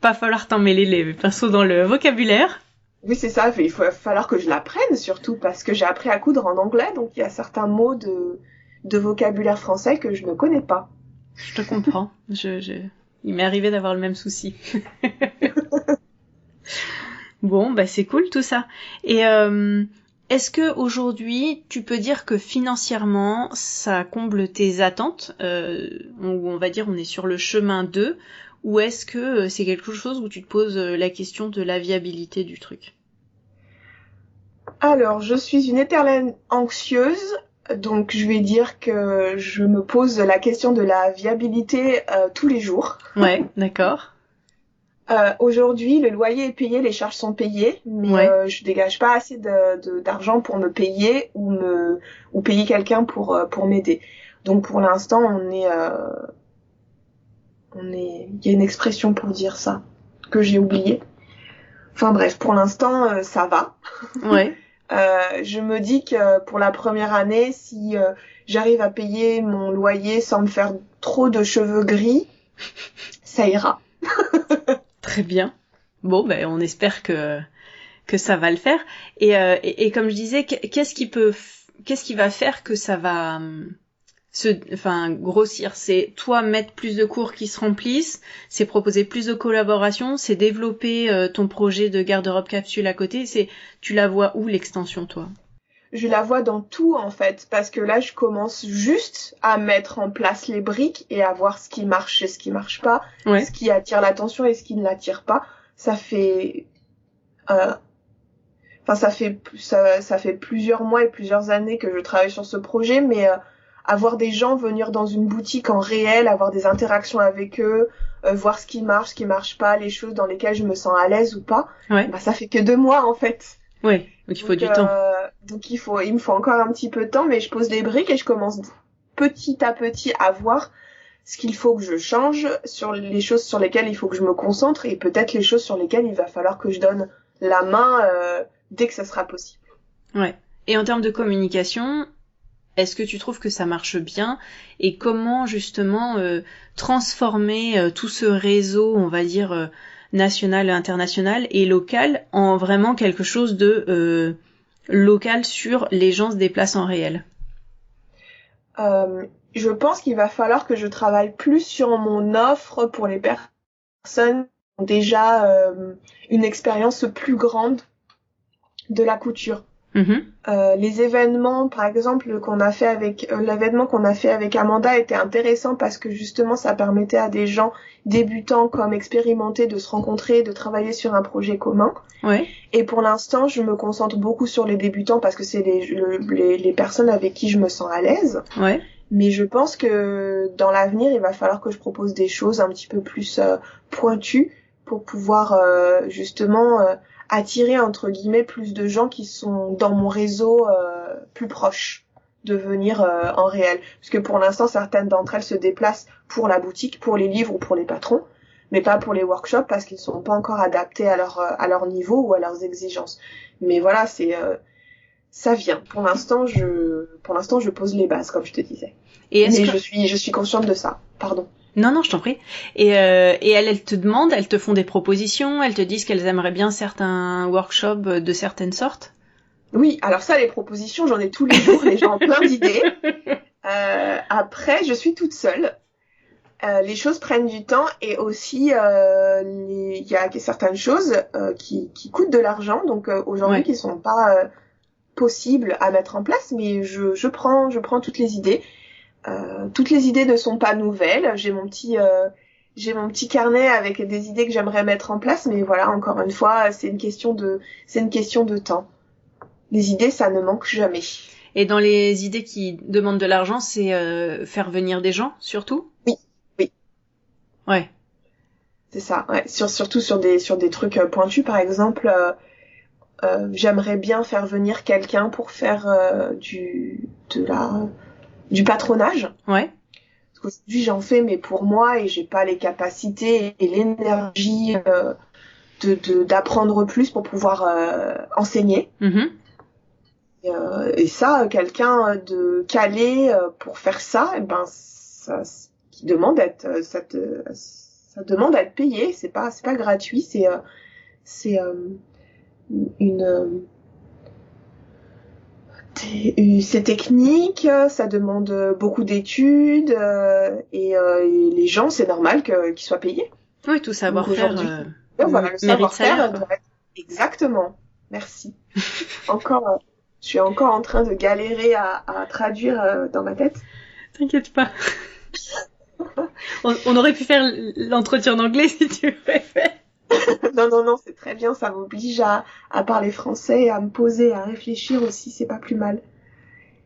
pas falloir t'en mêler les pinceaux dans le vocabulaire. Oui, c'est ça, il va falloir que je l'apprenne surtout parce que j'ai appris à coudre en anglais, donc il y a certains mots de vocabulaire français que je ne connais pas. Je te comprends. Il m'est arrivé d'avoir le même souci. Bon, bah c'est cool tout ça. Et est-ce que aujourd'hui, tu peux dire que financièrement, ça comble tes attentes, on va dire on est sur le chemin 2, ou est-ce que c'est quelque chose où tu te poses la question de la viabilité du truc ? Alors, je suis une éternelle anxieuse, donc je vais dire que je me pose la question de la viabilité tous les jours. Ouais, d'accord. Aujourd'hui, le loyer est payé, les charges sont payées, mais je dégage pas assez d'argent pour me payer ou payer quelqu'un pour m'aider. Donc pour l'instant, il y a une expression pour dire ça que j'ai oublié. Enfin bref, pour l'instant, ça va. Ouais. Je me dis que pour la première année, si j'arrive à payer mon loyer sans me faire trop de cheveux gris, ça ira. Très bien. Bon, ben on espère que ça va le faire. Et comme je disais, qu'est-ce qui va faire que ça va grossir? C'est toi mettre plus de cours qui se remplissent, c'est proposer plus de collaborations, c'est développer ton projet de garde-robe capsule à côté. Tu la vois où l'extension, toi? Je la vois dans tout en fait, parce que là je commence juste à mettre en place les briques et à voir ce qui marche et ce qui marche pas, ce qui attire l'attention et ce qui ne l'attire pas. Ça fait plusieurs mois et plusieurs années que je travaille sur ce projet, mais avoir des gens venir dans une boutique en réel, avoir des interactions avec eux, voir ce qui marche pas, les choses dans lesquelles je me sens à l'aise ou pas, ça fait que 2 mois en fait. Ouais, donc il faut du temps. Donc il me faut encore un petit peu de temps, mais je pose les briques et je commence petit à petit à voir ce qu'il faut que je change, sur les choses sur lesquelles il faut que je me concentre et peut-être les choses sur lesquelles il va falloir que je donne la main dès que ça sera possible. Ouais. Et en termes de communication, est-ce que tu trouves que ça marche bien? Et comment justement transformer tout ce réseau, on va dire national, international et local en vraiment quelque chose de local sur les gens se déplacent en réel? Je pense qu'il va falloir que je travaille plus sur mon offre pour les personnes qui ont déjà une expérience plus grande de la couture. Les événements, par exemple, l'événement qu'on a fait avec Amanda était intéressant parce que justement ça permettait à des gens débutants comme expérimentés de se rencontrer, de travailler sur un projet commun. Ouais. Et pour l'instant, je me concentre beaucoup sur les débutants parce que c'est les personnes avec qui je me sens à l'aise. Ouais. Mais je pense que dans l'avenir, il va falloir que je propose des choses un petit peu plus pointues pour pouvoir justement attirer entre guillemets plus de gens qui sont dans mon réseau plus proches de venir en réel. Parce que pour l'instant, certaines d'entre elles se déplacent pour la boutique, pour les livres ou pour les patrons, mais pas pour les workshops parce qu'ils sont pas encore adaptés à leur niveau ou à leurs exigences. Mais voilà, ça vient. Pour l'instant, je pose les bases, comme je te disais. Mais je suis consciente de ça. Pardon. Non, je t'en prie. Et elles te demandent, elles te font des propositions, elles te disent qu'elles aimeraient bien certains workshops de certaines sortes? Oui, alors ça, les propositions, j'en ai tous les jours, les gens ont plein d'idées. Après, je suis toute seule. les choses prennent du temps et aussi il y a certaines choses qui coûtent de l'argent, donc aujourd'hui qui sont pas possibles à mettre en place, mais je prends toutes les idées. Toutes les idées ne sont pas nouvelles. J'ai mon petit carnet avec des idées que j'aimerais mettre en place, mais voilà, encore une fois, c'est une question de temps. Les idées, ça ne manque jamais. Et dans les idées qui demandent de l'argent, c'est faire venir des gens, surtout? Oui. Ouais. C'est ça, ouais. Surtout sur des trucs pointus, par exemple, j'aimerais bien faire venir quelqu'un pour faire du patronage. Ouais. Parce qu'aujourd'hui, j'en fais, mais pour moi, et j'ai pas les capacités et l'énergie d'apprendre plus pour pouvoir enseigner. Mm-hmm. Et ça, quelqu'un de calé pour faire ça, ça demande à être, ça demande à être payé. C'est pas gratuit. C'est technique, ça demande beaucoup d'études et les gens, c'est normal qu'ils soient payés. Oui, tout savoir-faire. Voilà, le savoir-faire doit être exactement. Merci. Je suis encore en train de galérer à traduire dans ma tête. T'inquiète pas. On aurait pu faire l'entretien en anglais si tu préfères. Non, c'est très bien, ça m'oblige à parler français et à me poser, à réfléchir aussi, c'est pas plus mal.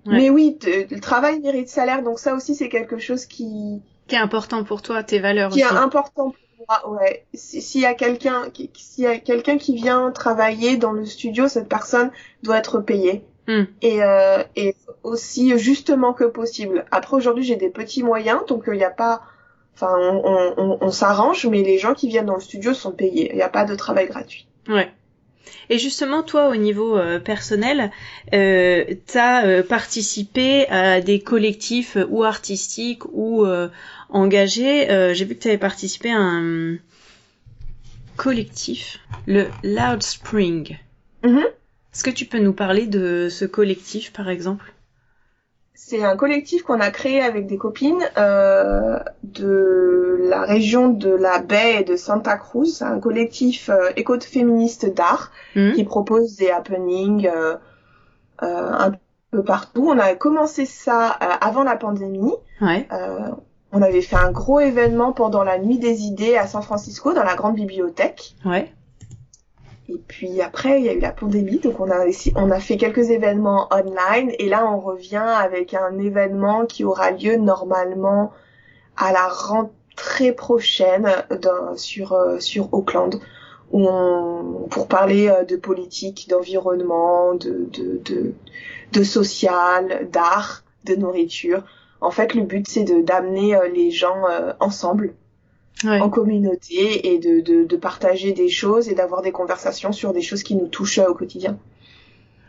Ouais. Mais oui, le travail mérite salaire, donc ça aussi c'est quelque chose qui est important pour toi, tes valeurs qui aussi. Qui est important pour moi, ouais. S'il y a quelqu'un qui vient travailler dans le studio, cette personne doit être payée. Et aussi justement que possible. Après aujourd'hui j'ai des petits moyens, donc il y a pas, enfin on s'arrange, mais les gens qui viennent dans le studio sont payés. Il n'y a pas de travail gratuit. Ouais. Et justement toi au niveau personnel, t'as participé à des collectifs ou artistiques ou engagés. J'ai vu que t'avais participé à un collectif, le Loud Spring. Mm-hmm. Est-ce que tu peux nous parler de ce collectif, par exemple ? C'est un collectif qu'on a créé avec des copines de la région de la baie et de Santa Cruz. C'est un collectif écoféministe d'art qui propose des happenings un peu partout. On a commencé ça avant la pandémie. Ouais. On avait fait un gros événement pendant la Nuit des idées à San Francisco, dans la grande bibliothèque. Ouais. Et puis après, il y a eu la pandémie, donc on a fait quelques événements online, et là on revient avec un événement qui aura lieu normalement à la rentrée prochaine sur Auckland, pour parler de politique, d'environnement, de social, d'art, de nourriture. En fait, le but c'est d'amener les gens ensemble. Ouais. En communauté et de partager des choses et d'avoir des conversations sur des choses qui nous touchent au quotidien.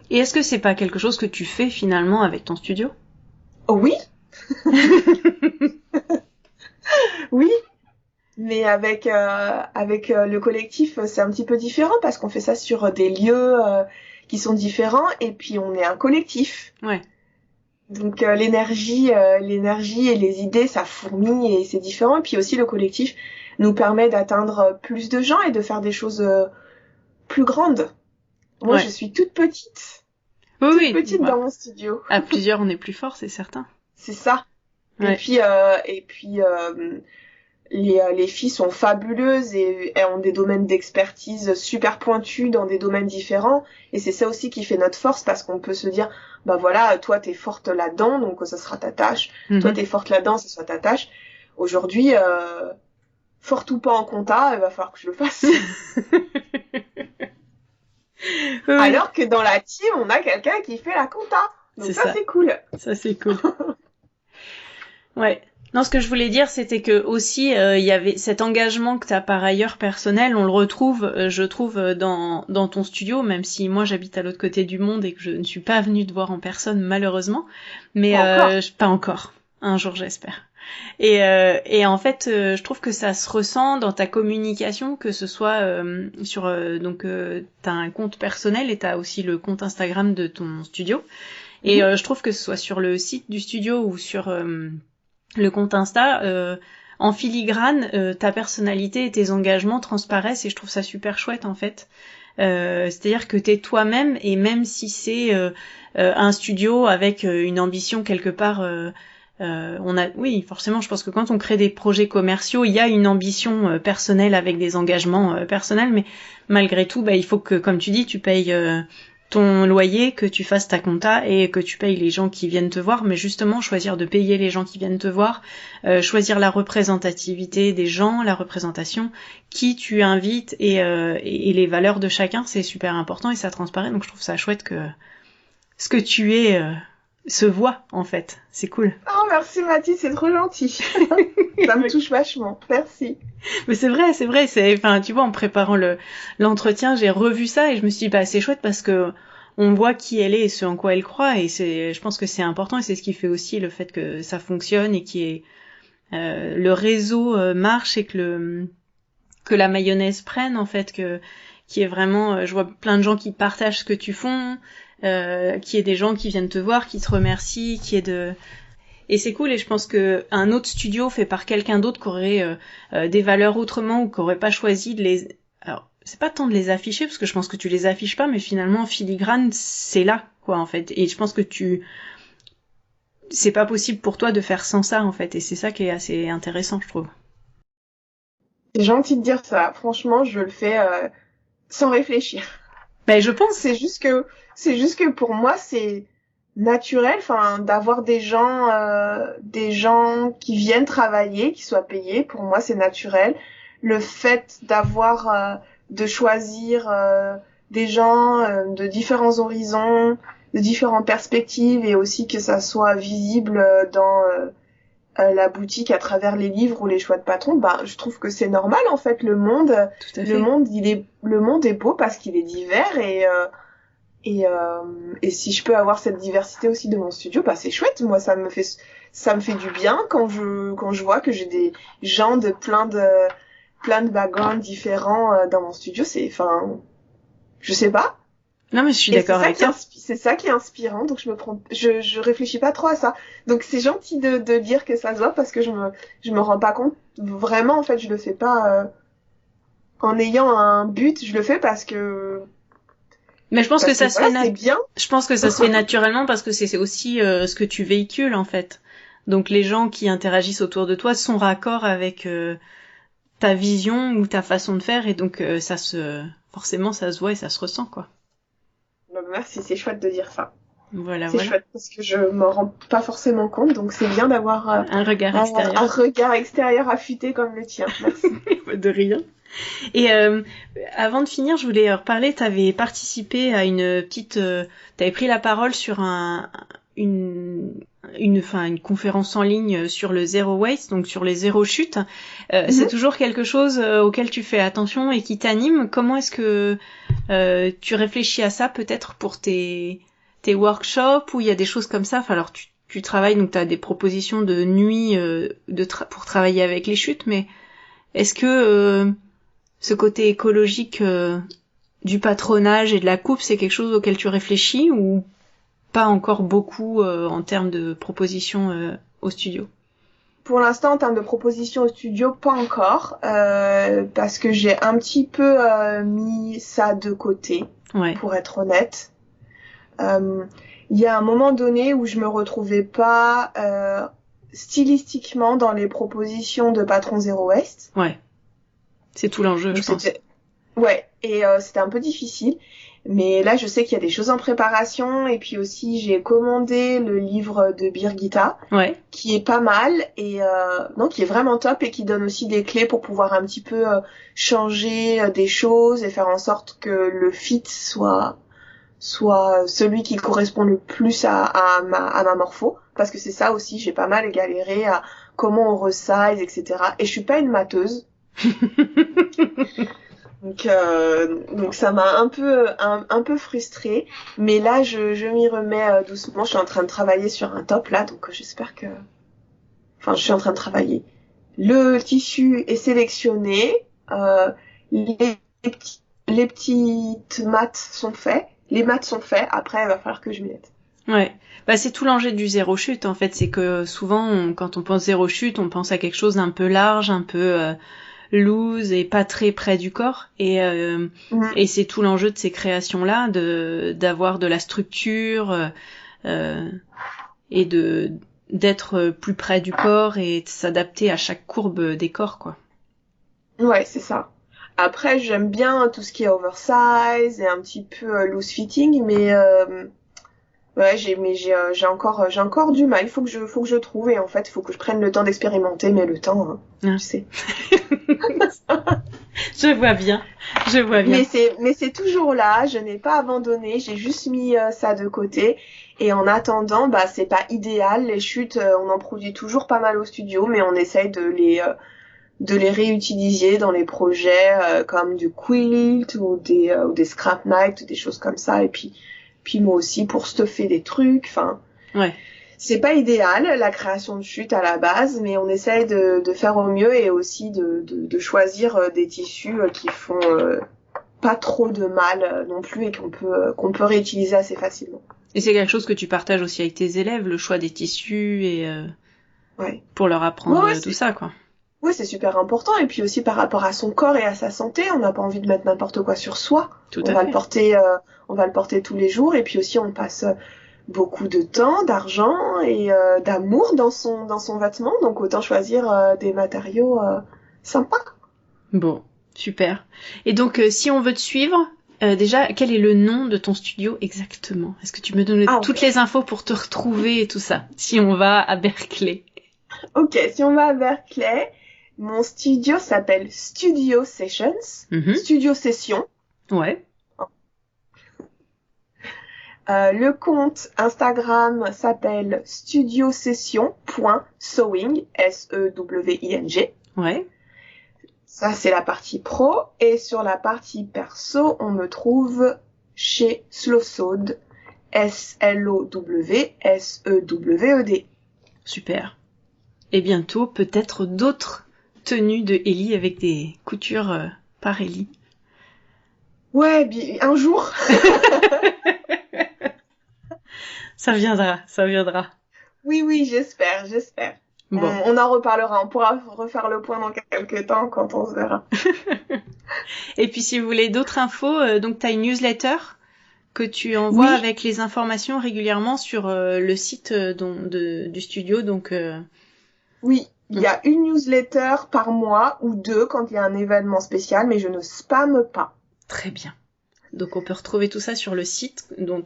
Et est-ce que c'est pas quelque chose que tu fais finalement avec ton studio ? Oui. Oui. Mais avec le collectif, c'est un petit peu différent parce qu'on fait ça sur des lieux qui sont différents et puis on est un collectif. Ouais. Donc l'énergie et les idées, ça fourmille et c'est différent. Et puis aussi le collectif nous permet d'atteindre plus de gens et de faire des choses plus grandes. Moi, je suis toute petite. Oui, toute petite dans mon studio. À plusieurs, on est plus fort, c'est certain. C'est ça. Ouais. Et puis les filles sont fabuleuses et ont des domaines d'expertise super pointus dans des domaines différents. Et c'est ça aussi qui fait notre force parce qu'on peut se dire, bah voilà, toi t'es forte là-dedans, donc ça sera ta tâche. Mm-hmm. Toi t'es forte là-dedans, ça sera ta tâche. Aujourd'hui, forte ou pas en compta, il va falloir que je le fasse. Oui. Alors que dans la team, on a quelqu'un qui fait la compta. Donc ça c'est cool. Ça c'est cool. Ouais. Non, ce que je voulais dire, c'était que aussi il y avait cet engagement que tu as par ailleurs personnel, on le retrouve, je trouve, dans ton studio, même si moi j'habite à l'autre côté du monde et que je ne suis pas venue te voir en personne malheureusement, mais pas encore. Un jour, j'espère. Et en fait, je trouve que ça se ressent dans ta communication, que ce soit sur donc t'as un compte personnel et t'as aussi le compte Instagram de ton studio. Et je trouve que ce soit sur le site du studio ou sur le compte Insta, en filigrane, ta personnalité et tes engagements transparaissent et je trouve ça super chouette en fait. C'est-à-dire que t'es toi-même et même si c'est un studio avec une ambition quelque part, oui, forcément, je pense que quand on crée des projets commerciaux, il y a une ambition personnelle avec des engagements personnels, mais malgré tout, il faut que, comme tu dis, tu payes ton loyer, que tu fasses ta compta et que tu payes les gens qui viennent te voir, mais justement choisir de payer les gens qui viennent te voir, choisir la représentativité des gens, la représentation, qui tu invites et les valeurs de chacun, c'est super important et ça transparaît, donc je trouve ça chouette que ce que tu es se voit en fait, c'est cool. Oh merci Mathilde, c'est trop gentil. Ça me touche vachement, merci. Mais c'est vrai, enfin, tu vois, en préparant l'entretien, j'ai revu ça et je me suis dit, c'est chouette parce que on voit qui elle est et ce en quoi elle croit et je pense que c'est important et c'est ce qui fait aussi le fait que ça fonctionne et le réseau marche et que la mayonnaise prenne en fait, qui est vraiment, je vois plein de gens qui partagent ce que tu fais, qui est des gens qui viennent te voir, qui te remercient, et c'est cool et je pense que un autre studio fait par quelqu'un d'autre qui aurait des valeurs autrement ou qui aurait pas choisi alors c'est pas tant de les afficher parce que je pense que tu les affiches pas mais finalement en filigrane c'est là quoi en fait et je pense que c'est pas possible pour toi de faire sans ça en fait et c'est ça qui est assez intéressant je trouve. C'est gentil de dire ça, franchement je le fais sans réfléchir. Je pense c'est juste que pour moi c'est naturel, enfin d'avoir des gens qui viennent travailler, qui soient payés, pour moi c'est naturel. Le fait de choisir des gens de différents horizons, de différentes perspectives et aussi que ça soit visible dans la boutique à travers les livres ou les choix de patron, je trouve que c'est normal en fait. Le monde est beau parce qu'il est divers et si je peux avoir cette diversité aussi de mon studio, c'est chouette. Moi, ça me fait du bien quand je vois que j'ai des gens de plein de backgrounds différents dans mon studio. Je sais pas. Non, mais je suis d'accord avec toi. C'est ça qui est inspirant, donc je réfléchis pas trop à ça. Donc c'est gentil de dire que ça se voit parce que je me rends pas compte. Vraiment, en fait, je le fais pas en ayant un but, je le fais parce que mais je pense que ça se fait bien. Je pense que ça se fait naturellement parce que c'est aussi ce que tu véhicules en fait. Donc les gens qui interagissent autour de toi sont raccord avec ta vision ou ta façon de faire et donc forcément ça se voit et ça se ressent quoi. Merci, c'est chouette de dire ça. Voilà. Chouette parce que je m'en rends pas forcément compte, donc c'est bien d'avoir un regard extérieur. Un regard extérieur affûté comme le tien. Merci. De rien. Et avant de finir, je voulais reparler, t'avais participé à une petite... t'avais pris la parole sur une conférence en ligne sur le zero waste, donc sur les zéro chutes. C'est toujours quelque chose auquel tu fais attention et qui t'anime. Comment est-ce que tu réfléchis à ça peut-être pour tes workshops où il y a des choses comme ça? Enfin, alors tu travailles, donc t'as des propositions de nuit pour travailler avec les chutes, mais est-ce que ce côté écologique du patronage et de la coupe, c'est quelque chose auquel tu réfléchis ou pas encore beaucoup en termes de propositions au studio? Pour l'instant, en termes de propositions au studio, pas encore, parce que j'ai un petit peu mis ça de côté, pour être honnête. Il y a un moment donné où je me retrouvais pas stylistiquement dans les propositions de Patron Zero Waste. Ouais. C'est tout l'enjeu, je pense. Ouais, et c'était un peu difficile. Mais là, je sais qu'il y a des choses en préparation. Et puis aussi, j'ai commandé le livre de Birgitta, qui est pas mal et qui est vraiment top et qui donne aussi des clés pour pouvoir un petit peu changer des choses et faire en sorte que le fit soit celui qui correspond le plus à ma morpho. Parce que c'est ça aussi, j'ai pas mal galéré à comment on resize, etc. Et je suis pas une mateuse. Donc ça m'a un peu frustrée, mais là je m'y remets doucement. Je suis en train de travailler sur un top là, donc j'espère que je suis en train de travailler. Le tissu est sélectionné, les petites mattes sont faits, les mattes sont faits, après il va falloir que je m'y mette. Ouais. Bah, c'est tout l'enjeu du zéro chute, en fait. C'est que souvent, quand on pense zéro chute, on pense à quelque chose d'un peu large, un peu loose et pas très près du corps. Et c'est tout l'enjeu de ces créations-là, d'avoir de la structure et d'être plus près du corps et de s'adapter à chaque courbe des corps, quoi. Ouais, c'est ça. Après, j'aime bien tout ce qui est oversize et un petit peu loose fitting, mais ouais, j'ai encore du mal. Il faut que je trouve, et en fait, il faut que je prenne le temps d'expérimenter, mais le temps, tu sais. Je vois bien. Mais c'est toujours là, je n'ai pas abandonné, j'ai juste mis ça de côté. Et en attendant, bah, c'est pas idéal. Les chutes, on en produit toujours pas mal au studio, mais on essaye de les réutiliser dans les projets comme du quilt ou des scrap knives, des choses comme ça. Et puis moi aussi pour stuffer des trucs. Enfin, ouais. C'est pas idéal la création de chute à la base, mais on essaye de faire au mieux et aussi de choisir des tissus qui font pas trop de mal non plus et qu'on peut réutiliser assez facilement. Et c'est quelque chose que tu partages aussi avec tes élèves, le choix des tissus et ouais. Pour leur apprendre tout ça, quoi. Oui, c'est super important. Et puis aussi par rapport à son corps et à sa santé, on n'a pas envie de mettre n'importe quoi sur soi. On va le porter tous les jours. Et puis aussi, on passe beaucoup de temps, d'argent et d'amour dans son vêtement. Donc autant choisir des matériaux sympas. Bon, super. Et donc, si on veut te suivre, déjà, quel est le nom de ton studio exactement? Est-ce que tu me donnes toutes les infos pour te retrouver et tout ça, si on va à Berkeley? Ok, si on va à Berkeley, mon studio s'appelle Studio Sessions. Studio Session. Ouais. Le compte Instagram s'appelle studiosession.sewing, S-E-W-I-N-G. Ouais. Ça, c'est la partie pro. Et sur la partie perso, on me trouve chez Slowsewed, S-L-O-W-S-E-W-E-D. Super. Et bientôt, peut-être d'autres tenues de Ellie avec des coutures par Ellie. Ouais, un jour. Ça viendra. Oui, j'espère. Bon. On en reparlera, on pourra refaire le point dans quelques temps quand on se verra. Et puis si vous voulez d'autres infos, donc tu as une newsletter que tu envoies avec les informations régulièrement sur le site du studio. Donc oui, il y a une newsletter par mois ou deux quand il y a un événement spécial, mais je ne spamme pas. Très bien. Donc on peut retrouver tout ça sur le site dont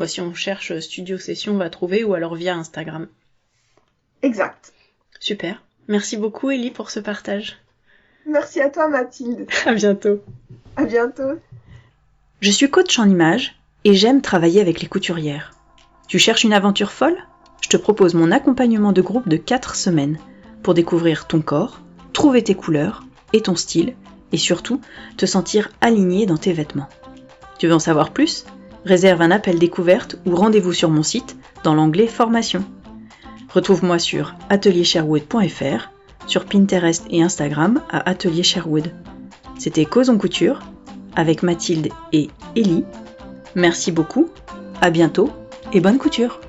si on cherche Studio Session, on va trouver, ou alors via Instagram. Exact. Super. Merci beaucoup, Ellie, pour ce partage. Merci à toi, Mathilde. À bientôt. À bientôt. Je suis coach en images et j'aime travailler avec les couturières. Tu cherches une aventure folle ? Je te propose mon accompagnement de groupe de 4 semaines pour découvrir ton corps, trouver tes couleurs et ton style et surtout te sentir aligné dans tes vêtements. Tu veux en savoir plus ? Réserve un appel découverte ou rendez-vous sur mon site dans l'onglet Formation. Retrouve-moi sur atelier-sherwood.fr, sur Pinterest et Instagram à Atelier Sherwood. C'était Causons Couture avec Mathilde et Ellie. Merci beaucoup, à bientôt et bonne couture!